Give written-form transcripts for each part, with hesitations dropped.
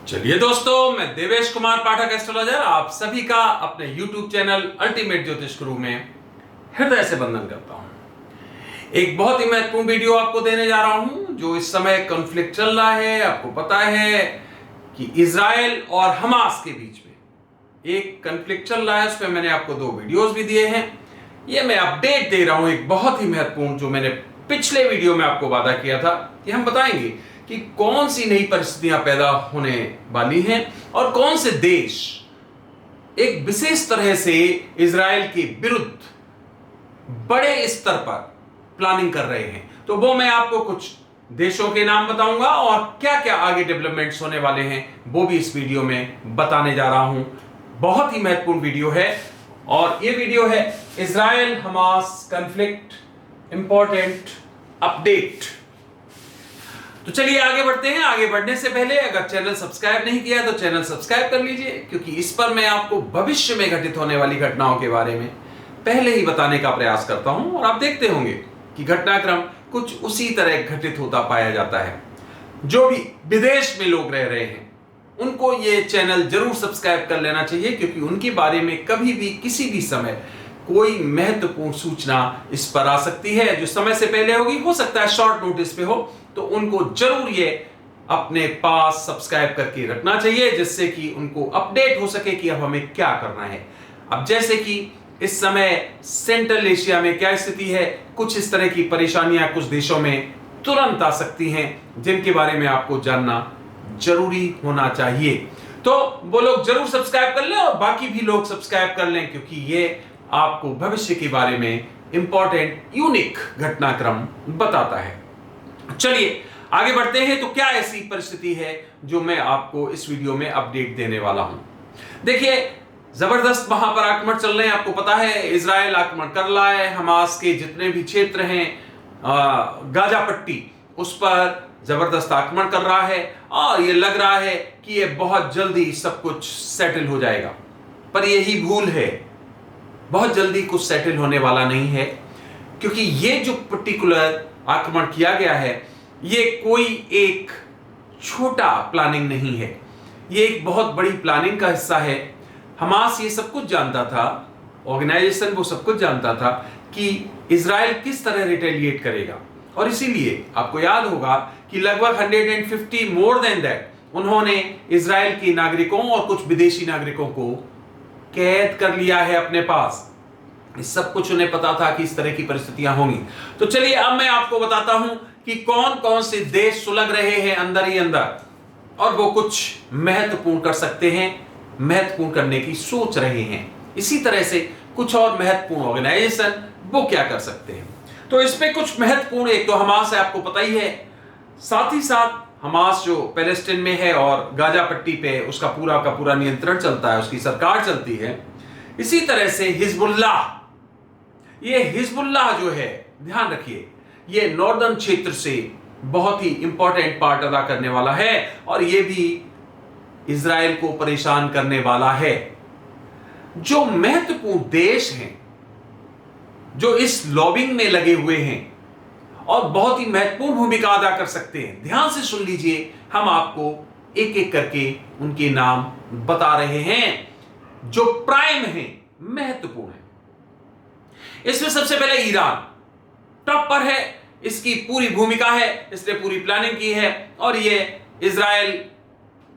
चलिए दोस्तों, मैं देवेश कुमार पाठक एस्ट्रोलॉजर आप सभी का अपने YouTube चैनल अल्टीमेट ज्योतिष गुरु में हृदय से वंदन करता हूं। एक बहुत ही महत्वपूर्ण वीडियो आपको देने जा रहा हूं। जो इस समय कॉन्फ्लिक्ट चल रहा है, आपको पता है कि इजराइल और हमास के बीच में एक कॉन्फ्लिक्ट चल रहा है। उस पर मैंने आपको 2 वीडियोस भी दिए हैं। ये मैं अपडेट दे रहा हूं, एक बहुत ही महत्वपूर्ण, जो मैंने पिछले वीडियो में आपको वादा किया था कि हम बताएंगे कि कौन सी नई परिस्थितियां पैदा होने वाली हैं और कौन से देश एक विशेष तरह से इजराइल के विरुद्ध बड़े स्तर पर प्लानिंग कर रहे हैं। तो वो मैं आपको कुछ देशों के नाम बताऊंगा और क्या क्या आगे डेवलपमेंट्स होने वाले हैं वो भी इस वीडियो में बताने जा रहा हूं। बहुत ही महत्वपूर्ण वीडियो है और ये वीडियो है Israel Hamas conflict important update. तो चलिए आगे बढ़ते हैं। आगे बढ़ने से पहले अगर चैनल सब्सक्राइब नहीं किया तो चैनल सब्सक्राइब कर लीजिए, क्योंकि इस पर मैं आपको भविष्य में घटित होने वाली घटनाओं के बारे में पहले ही बताने का प्रयास करता हूं और आप देखते होंगे कि घटनाक्रम कुछ उसी तरह घटित होता पाया जाता है। जो भी विदेश में लोग रह रहे हैं उनको ये चैनल जरूर सब्सक्राइब कर लेना चाहिए, क्योंकि उनके बारे में कभी भी किसी भी समय कोई महत्वपूर्ण सूचना इस पर आ सकती है जो समय से पहले होगी। हो सकता है शॉर्ट नोटिस पे हो, तो उनको जरूर ये अपने पास सब्सक्राइब करके रखना चाहिए, जिससे कि उनको अपडेट हो सके कि अब हमें क्या करना है। अब जैसे कि इस समय सेंट्रल एशिया में क्या स्थिति है, कुछ इस तरह की परेशानियां कुछ देशों में तुरंत आ सकती हैं जिनके बारे में आपको जानना जरूरी होना चाहिए। तो वो लोग जरूर सब्सक्राइब कर लें और बाकी भी लोग सब्सक्राइब कर लें, क्योंकि ये आपको भविष्य के बारे में इंपॉर्टेंट यूनिक घटनाक्रम बताता है। चलिए आगे बढ़ते हैं। तो क्या ऐसी परिस्थिति है जो मैं आपको इस वीडियो में अपडेट देने वाला हूं। देखिए, जबरदस्त वहां पर आक्रमण चल रहे हैं। आपको पता है इजराइल आक्रमण कर रहा है, हमास के जितने भी क्षेत्र हैं, गाजा पट्टी, उस पर जबरदस्त आक्रमण कर रहा है और ये लग रहा है कि ये बहुत जल्दी सब कुछ सेटल हो जाएगा। पर यही भूल है, बहुत जल्दी कुछ सेटल होने वाला नहीं है, क्योंकि ये जो पर्टिकुलर आक्रमण किया गया है ये कोई एक छोटा प्लानिंग नहीं है, ये एक बहुत बड़ी प्लानिंग का हिस्सा है। हमास ये सब कुछ जानता था, ऑर्गेनाइजेशन वो सब कुछ जानता था कि इजराइल किस तरह रिटेलिएट करेगा, और इसीलिए आपको याद होगा कि लगभग 150 मोर देन दैट उन्होंने इजराइल के नागरिकों और कुछ विदेशी नागरिकों को कैद कर लिया है अपने पास। इस सब कुछ उन्हें पता था कि इस तरह की परिस्थितियां होंगी। तो चलिए अब मैं आपको बताता हूं कि कौन कौन से देश सुलग रहे हैं अंदर ही अंदर, और वो कुछ महत्वपूर्ण कर सकते हैं, महत्वपूर्ण करने की सोच रहे हैं। इसी तरह से कुछ और महत्वपूर्ण ऑर्गेनाइजेशन वो क्या कर सकते हैं। तो इस पे कुछ महत्वपूर्ण, एक तो हमास है, आपको पता ही है। साथ ही साथ हमास जो पैलेस्टीन में है और गाजा पट्टी पे उसका पूरा का पूरा नियंत्रण चलता है, उसकी सरकार चलती है। इसी तरह से हिजबुल्लाह, ये हिजबुल्लाह जो है, ध्यान रखिए, ये नॉर्दर्न क्षेत्र से बहुत ही इंपॉर्टेंट पार्ट अदा करने वाला है और ये भी इजराइल को परेशान करने वाला है। जो महत्वपूर्ण देश हैं जो इस लॉबिंग में लगे हुए हैं और बहुत ही महत्वपूर्ण भूमिका अदा कर सकते हैं, ध्यान से सुन लीजिए, हम आपको एक एक करके उनके नाम बता रहे हैं जो प्राइम हैं, महत्वपूर्ण है। इसमें सबसे पहले ईरान टॉप पर है, इसकी पूरी भूमिका है, इसने पूरी प्लानिंग की है और ये इजराइल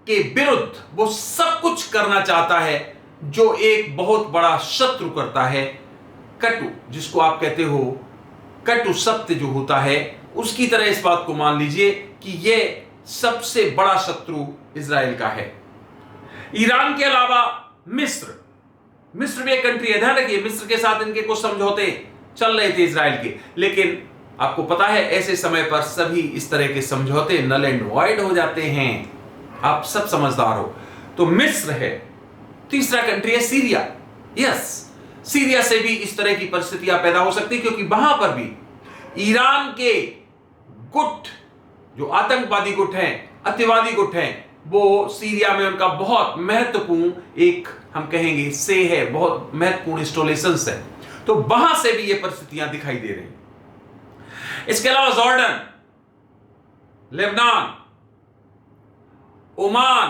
के विरुद्ध वो सब कुछ करना चाहता है जो एक बहुत बड़ा शत्रु करता है। कटु, जिसको आप कहते हो कटु सत्य जो होता है, उसकी तरह इस बात को मान लीजिए कि ये सबसे बड़ा शत्रु इजराइल का है। ईरान के अलावा मिस्र भी एक कंट्री है। ध्यान रखिए, मिस्र के साथ इनके कुछ समझौते चल रहे थे इजराइल के, लेकिन आपको पता है ऐसे समय पर सभी इस तरह के समझौते नल एंड वॉइड हो जाते हैं। आप सब समझदार हो। तो मिस्र है। तीसरा कंट्री है सीरिया। यस, सीरिया से भी इस तरह की परिस्थितियां पैदा हो सकती, क्योंकि वहां पर भी ईरान के गुट, जो आतंकवादी गुट हैं, अतिवादी गुट हैं, वो सीरिया में उनका बहुत महत्वपूर्ण एक, हम कहेंगे से है, बहुत महत्वपूर्ण इंस्टॉलेशंस है। तो वहां से भी ये परिस्थितियां दिखाई दे रही हैं। इसके अलावा जॉर्डन, लेबनान, ओमान,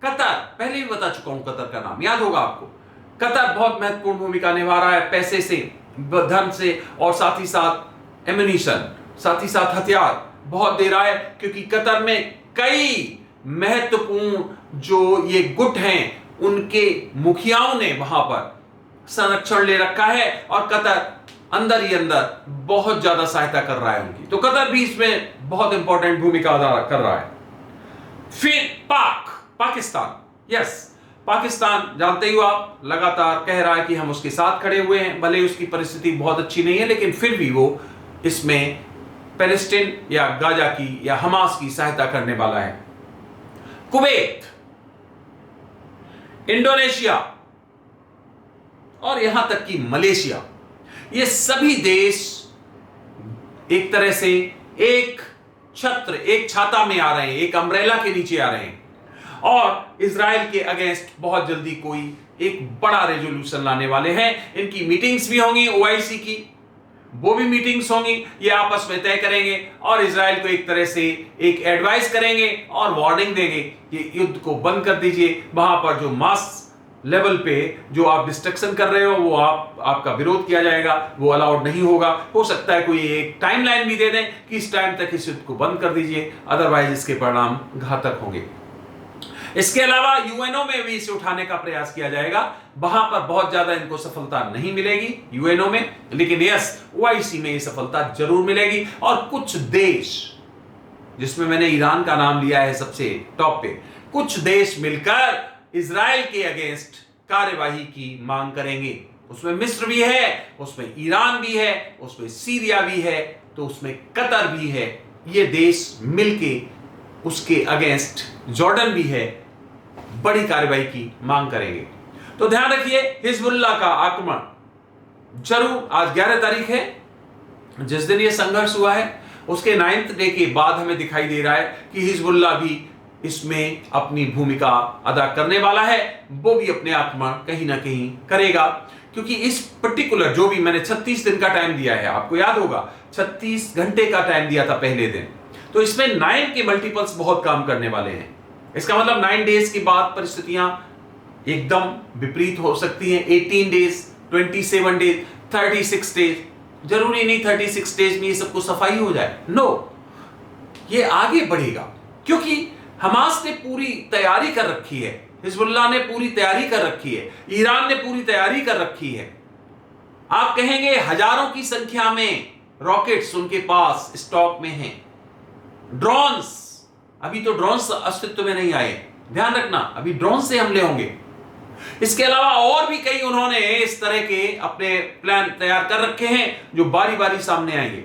कतर, पहले भी बता चुका हूं कतर का नाम, याद होगा आपको। कतर बहुत महत्वपूर्ण भूमिका निभा रहा है, पैसे से, धन से, और साथ ही साथ एम्युनिशन, साथ ही साथ हथियार बहुत दे रहा है, क्योंकि कतर में कई महत्वपूर्ण जो ये गुट हैं उनके मुखियाओं ने वहां पर संरक्षण ले रखा है, और कतर अंदर ही अंदर बहुत ज्यादा सहायता कर रहा है उनकी। तो कतर भी इसमें बहुत इंपॉर्टेंट भूमिका अदा कर रहा है। फिर पाकिस्तान, यस, पाकिस्तान जानते ही हो आप, लगातार कह रहा है कि हम उसके साथ खड़े हुए हैं, भले उसकी परिस्थिति बहुत अच्छी नहीं है, लेकिन फिर भी वो इसमें पैलेस्टीन या गाजा की या हमास की सहायता करने वाला है। कुवैत, इंडोनेशिया और यहां तक कि मलेशिया, ये सभी देश एक तरह से एक छत्र, एक छाता में आ रहे हैं, एक अम्ब्रेला के नीचे आ रहे हैं, और इजराइल के अगेंस्ट बहुत जल्दी कोई एक बड़ा रेजोल्यूशन लाने वाले हैं। इनकी मीटिंग्स भी होंगी ओआईसी की, वो भी मीटिंग्स होंगी, ये आपस में तय करेंगे और इजराइल को एक तरह से एक एडवाइस करेंगे और वार्निंग देंगे कि युद्ध को बंद कर दीजिए, वहां पर जो मास लेवल पे जो आप डिस्ट्रक्शन कर रहे हो वो आपका विरोध किया जाएगा, वो अलाउड नहीं होगा। हो सकता है कोई एक टाइमलाइन भी दे दें कि इस टाइम तक इस युद्ध को बंद कर दीजिए, अदरवाइज इसके परिणाम घातक होंगे। इसके अलावा यूएनओ में भी इसे उठाने का प्रयास किया जाएगा, वहां पर बहुत ज्यादा इनको सफलता नहीं मिलेगी यूएनओ में, लेकिन यस ओआईसी में ये सफलता जरूर मिलेगी। और कुछ देश, जिसमें मैंने ईरान का नाम लिया है सबसे टॉप पे, कुछ देश मिलकर इजराइल के अगेंस्ट कार्यवाही की मांग करेंगे। उसमें मिस्र भी है, उसमें ईरान भी है, उसमें सीरिया भी है, तो उसमें कतर भी है। ये देश मिलके उसके अगेंस्ट, जॉर्डन भी है, बड़ी कार्रवाई की मांग करेंगे। तो ध्यान रखिए, हिजबुल्लाह का आक्रमण जरूर, आज 11 तारीख है, जिस दिन ये संघर्ष हुआ है उसके 9th डे के बाद हमें दिखाई दे रहा है कि हिजबुल्लाह भी इसमें अपनी भूमिका अदा करने वाला है। वो भी अपने आक्रमण कहीं ना कहीं करेगा, क्योंकि इस पर्टिकुलर जो भी मैंने 36 दिन का टाइम दिया है, आपको याद होगा 36 घंटे का टाइम दिया था पहले दिन, तो इसमें 9 के मल्टीपल्स बहुत काम करने वाले हैं। इसका मतलब 9 डेज के बाद परिस्थितियां एकदम विपरीत हो सकती हैं। 18 डेज, 27 डेज, 36 डेज, जरूरी नहीं 36 डेज में ये सबको सफाई हो जाए, नो, ये आगे बढ़ेगा, क्योंकि हमास ने पूरी तैयारी कर रखी है, हिजबुल्लाह ने पूरी तैयारी कर रखी है, ईरान ने पूरी तैयारी कर रखी है। आप कहेंगे हजारों की संख्या में रॉकेट्स उनके पास स्टॉक में हैं। ड्रोन्स, अभी तो ड्रोन्स अस्तित्व में नहीं आए, ध्यान रखना, अभी ड्रोन से हमले होंगे। इसके अलावा और भी कई उन्होंने इस तरह के अपने प्लान तैयार कर रखे हैं जो बारी बारी सामने आएंगे।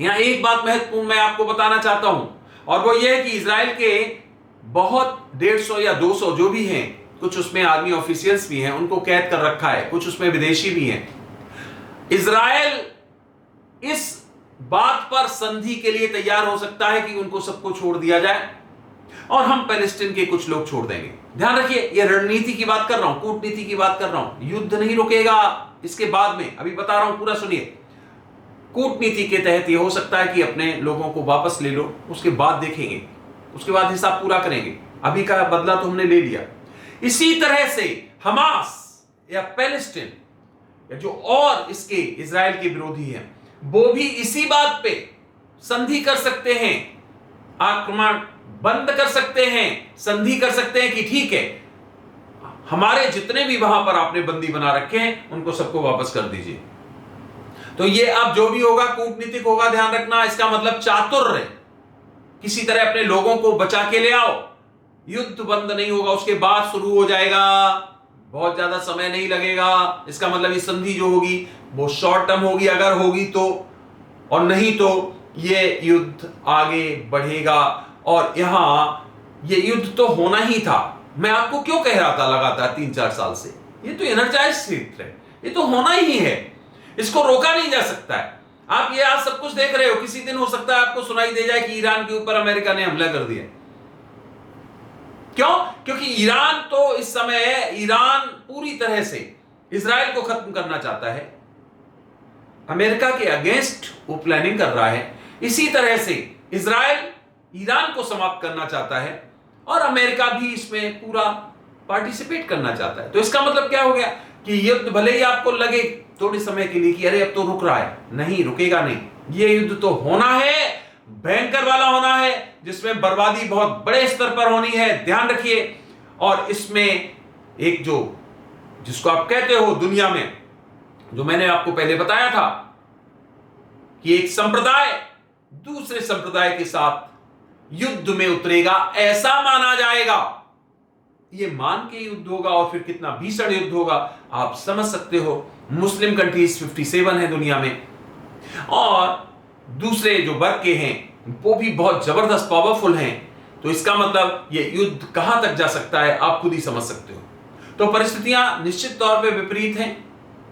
यहां एक बात महत्वपूर्ण मैं आपको बताना चाहता हूं, और वो ये है कि इजराइल के बहुत 150 या 200 जो भी हैं, कुछ उसमें आर्मी ऑफिशियल्स भी हैं, उनको कैद कर रखा है, कुछ उसमें विदेशी भी हैं। इजराइल इस बात पर संधि के लिए तैयार हो सकता है कि उनको सबको छोड़ दिया जाए और हम पैलेस्टीन के कुछ लोग छोड़ देंगे। ध्यान रखिए, यह रणनीति की बात कर रहा हूं, कूटनीति की बात कर रहा हूं, युद्ध नहीं रुकेगा इसके बाद में, अभी बता रहा हूं, पूरा सुनिए। कूटनीति के तहत यह हो सकता है कि अपने लोगों को वापस ले लो, उसके बाद देखेंगे, उसके बाद हिसाब पूरा करेंगे, अभी का बदला तो हमने ले लिया। इसी तरह से हमास या पैलेस्टीन या जो और इसके इजराइल के विरोधी हैं, वो भी इसी बात पे संधि कर सकते हैं, आक्रमण बंद कर सकते हैं, संधि कर सकते हैं कि ठीक है, हमारे जितने भी वहां पर आपने बंदी बना रखे हैं उनको सबको वापस कर दीजिए। तो ये अब जो भी होगा कूटनीतिक होगा, ध्यान रखना, इसका मतलब चातुर्य, किसी तरह अपने लोगों को बचा के ले आओ। युद्ध बंद नहीं होगा, उसके बाद शुरू हो जाएगा, बहुत ज्यादा समय नहीं लगेगा। इसका मतलब ये संधि जो होगी वो शॉर्ट टर्म होगी, अगर होगी तो, और नहीं तो ये युद्ध आगे बढ़ेगा। और यहां ये युद्ध तो होना ही था, मैं आपको क्यों कह रहा था लगातार 3-4 साल से, ये तो एनर्जाइज क्षेत्र है, ये तो होना ही है, इसको रोका नहीं जा सकता है। आप ये आज सब कुछ देख रहे हो, किसी दिन हो सकता है आपको सुनाई दे जाए कि ईरान के ऊपर अमेरिका ने हमला कर दिया। क्यों? क्योंकि ईरान तो इस समय, ईरान पूरी तरह से इजराइल को खत्म करना चाहता है, अमेरिका के अगेंस्ट वो प्लानिंग कर रहा है। इसी तरह से इजराइल ईरान को समाप्त करना चाहता है, और अमेरिका भी इसमें पूरा पार्टिसिपेट करना चाहता है। तो इसका मतलब क्या हो गया कि युद्ध भले ही आपको लगे थोड़े समय के लिए कि अरे अब तो रुक रहा है, नहीं रुकेगा नहीं। ये युद्ध तो होना है, भयंकर वाला होना है, जिसमें बर्बादी बहुत बड़े स्तर पर होनी है, ध्यान रखिए। और इसमें एक जो जिसको आप कहते हो दुनिया में, जो मैंने आपको पहले बताया था कि एक संप्रदाय दूसरे संप्रदाय के साथ युद्ध में उतरेगा, ऐसा माना जाएगा। ये मान के युद्ध होगा और फिर कितना भीषण युद्ध होगा आप समझ सकते हो। मुस्लिम कंट्रीज 57 है दुनिया में, और दूसरे जो वर्ग के हैं वो भी बहुत जबरदस्त पावरफुल हैं। तो इसका मतलब ये युद्ध कहां तक जा सकता है आप खुद ही समझ सकते हो। तो परिस्थितियां निश्चित तौर पे विपरीत हैं।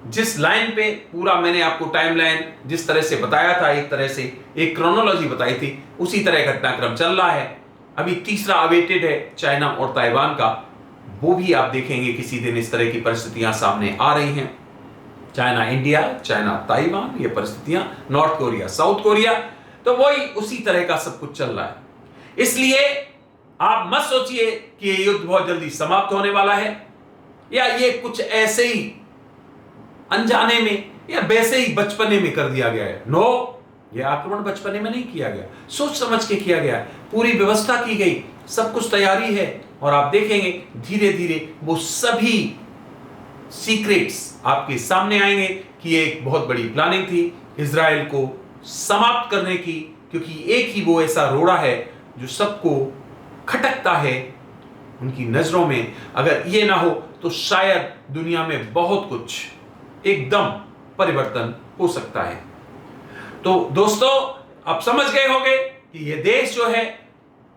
जिस लाइन पे पूरा मैंने आपको टाइमलाइन जिस तरह से बताया था, एक तरह से एक क्रोनोलॉजी बताई थी, उसी तरह घटनाक्रम चल रहा है। अभी तीसरा अवेटेड है चाइना और ताइवान का, वो भी आप देखेंगे किसी दिन इस तरह की परिस्थितियां सामने आ रही हैं। चाइना इंडिया, चाइना ताइवान, ये परिस्थितियां, नॉर्थ कोरिया साउथ कोरिया, तो वही उसी तरह का सब कुछ चल रहा है। इसलिए आप मत सोचिए कि ये युद्ध बहुत जल्दी समाप्त होने वाला है, या ये कुछ ऐसे ही अनजाने में या वैसे ही बचपने में कर दिया गया है। नो, ये आक्रमण बचपने में नहीं किया गया, सोच समझ के किया गया, पूरी व्यवस्था की गई, सब कुछ तैयारी है। और आप देखेंगे धीरे धीरे वो सभी सीक्रेट्स आपके सामने आएंगे कि ये एक बहुत बड़ी प्लानिंग थी इजराइल को समाप्त करने की, क्योंकि एक ही वो ऐसा रोड़ा है जो सबको खटकता है उनकी नजरों में। अगर ये ना हो तो शायद दुनिया में बहुत कुछ एकदम परिवर्तन हो सकता है। तो दोस्तों, आप समझ गए होंगे कि ये देश जो है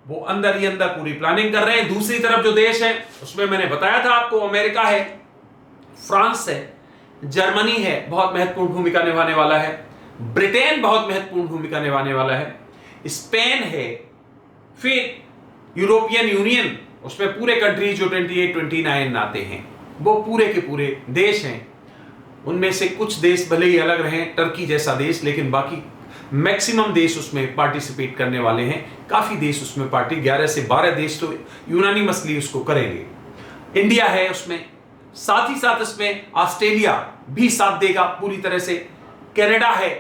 वो अंदर ही अंदर पूरी प्लानिंग कर रहे हैं। दूसरी तरफ जो देश है उसमें मैंने बताया था आपको, अमेरिका है, फ्रांस है, जर्मनी है, बहुत महत्वपूर्ण भूमिका निभाने वाला है, ब्रिटेन बहुत महत्वपूर्ण भूमिका निभाने वाला है, स्पेन है, फिर यूरोपियन यूनियन, उसमें पूरे कंट्रीज जो 28 29 आते हैं वो पूरे के पूरे देश हैं। उनमें से कुछ देश भले ही अलग रहें, टर्की जैसा देश, लेकिन बाकी मैक्सिमम देश उसमें पार्टिसिपेट करने वाले हैं। काफी देश उसमें 11 से 12 देश तो यूनानिमसली उसको करेंगे। इंडिया है उसमें, साथ ही साथ इसमें ऑस्ट्रेलिया भी साथ देगा पूरी तरह से, कनाडा है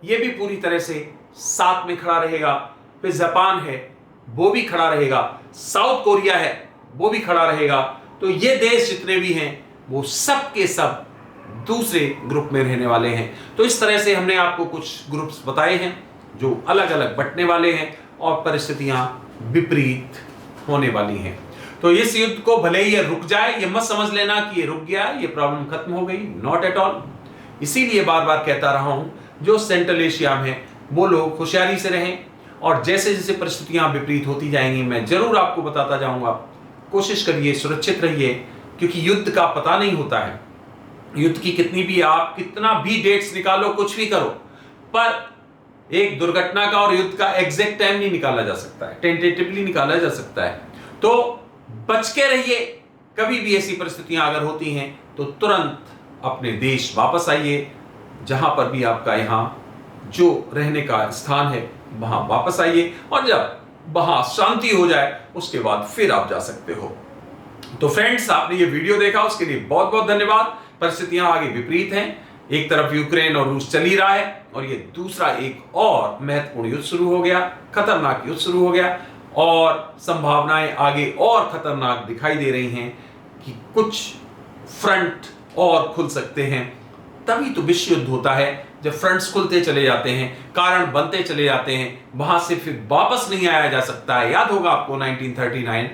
ये भी पूरी तरह से साथ में खड़ा रहेगा, फिर जापान है वो भी खड़ा रहेगा, साउथ कोरिया है वो भी खड़ा रहेगा। तो ये देश जितने भी हैं वो सब के सब दूसरे ग्रुप में रहने वाले हैं। तो इस तरह से हमने आपको कुछ ग्रुप्स बताए हैं जो अलग अलग बंटने वाले हैं और परिस्थितियां विपरीत होने वाली हैं। तो इस युद्ध को भले ही ये रुक जाए, ये मत समझ लेना कि ये रुक गया, ये प्रॉब्लम खत्म हो गई, नॉट एट ऑल। इसीलिए बार बार कहता रहा हूं, जो सेंट्रल एशिया में वो लोग होशियारी से रहें, और जैसे जैसे परिस्थितियां विपरीत होती जाएंगी मैं जरूर आपको बताता जाऊंगा। कोशिश करिए, सुरक्षित रहिए, क्योंकि युद्ध का पता नहीं होता है। युद्ध की कितना भी डेट्स निकालो, कुछ भी करो, पर एक दुर्घटना का और युद्ध का एग्जैक्ट टाइम नहीं निकाला जा सकता है, टेंटेटिवली निकाला जा सकता है। तो बच के रहिए। कभी भी ऐसी परिस्थितियां अगर होती हैं तो तुरंत अपने देश वापस आइए, जहां पर भी आपका यहां जो रहने का स्थान है वहां वापस आइए, और जब वहां शांति हो जाए उसके बाद फिर आप जा सकते हो। तो फ्रेंड्स, आपने ये वीडियो देखा उसके लिए बहुत बहुत धन्यवाद। परिस्थितियां आगे विपरीत हैं, एक तरफ यूक्रेन और रूस चल ही रहा है, और ये दूसरा एक और महत्वपूर्ण युद्ध शुरू हो गया, खतरनाक युद्ध शुरू हो गया, और संभावनाएं आगे और खतरनाक दिखाई दे रही हैं कि कुछ फ्रंट और खुल सकते हैं। तभी तो विश्व युद्ध होता है, जब फ्रंट्स खुलते चले जाते हैं, कारण बनते चले जाते हैं, वहां से फिर वापस नहीं आया जा सकता है। याद होगा आपको 1939,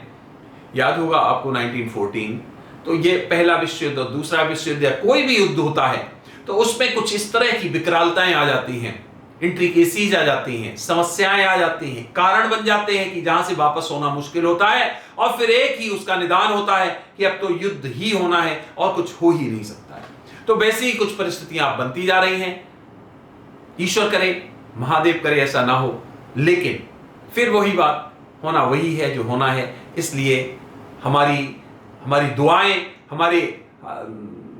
याद होगा आपको 1914। तो ये पहला विश्व युद्ध और दूसरा विश्व युद्ध या कोई भी युद्ध होता है तो उसमें कुछ इस तरह की विकरालताएं आ जाती हैं, इंट्रिकेसीज आ जाती हैं, समस्याएं आ जाती हैं, कारण बन जाते हैं कि जहां से वापस होना मुश्किल होता है, और फिर एक ही उसका निदान होता है कि अब तो युद्ध ही होना है और कुछ हो ही नहीं सकता है। तो वैसे ही कुछ परिस्थितियां बनती जा रही हैं। ईश्वर करे, महादेव करे ऐसा ना हो, लेकिन फिर वही बात, होना वही है जो होना है। इसलिए हमारी दुआएं, हमारी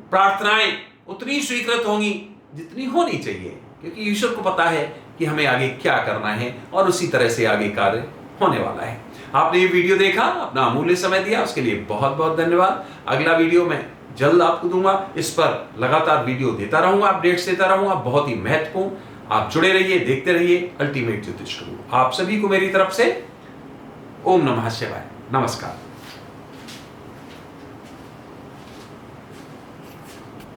प्रार्थनाएं उतनी स्वीकृत होंगी जितनी होनी चाहिए, क्योंकि ईश्वर को पता है कि हमें आगे क्या करना है और उसी तरह से आगे कार्य होने वाला है। आपने ये वीडियो देखा, अपना अमूल्य समय दिया, उसके लिए बहुत बहुत धन्यवाद। अगला वीडियो मैं जल्द आपको दूंगा, इस पर लगातार वीडियो देता रहूंगा, अपडेट्स देता रहूंगा, बहुत ही महत्वपूर्ण। आप जुड़े रहिए, देखते रहिए अल्टीमेट ज्योतिष गुरु। आप सभी को मेरी तरफ से ओम नमः शिवाय, नमस्कार।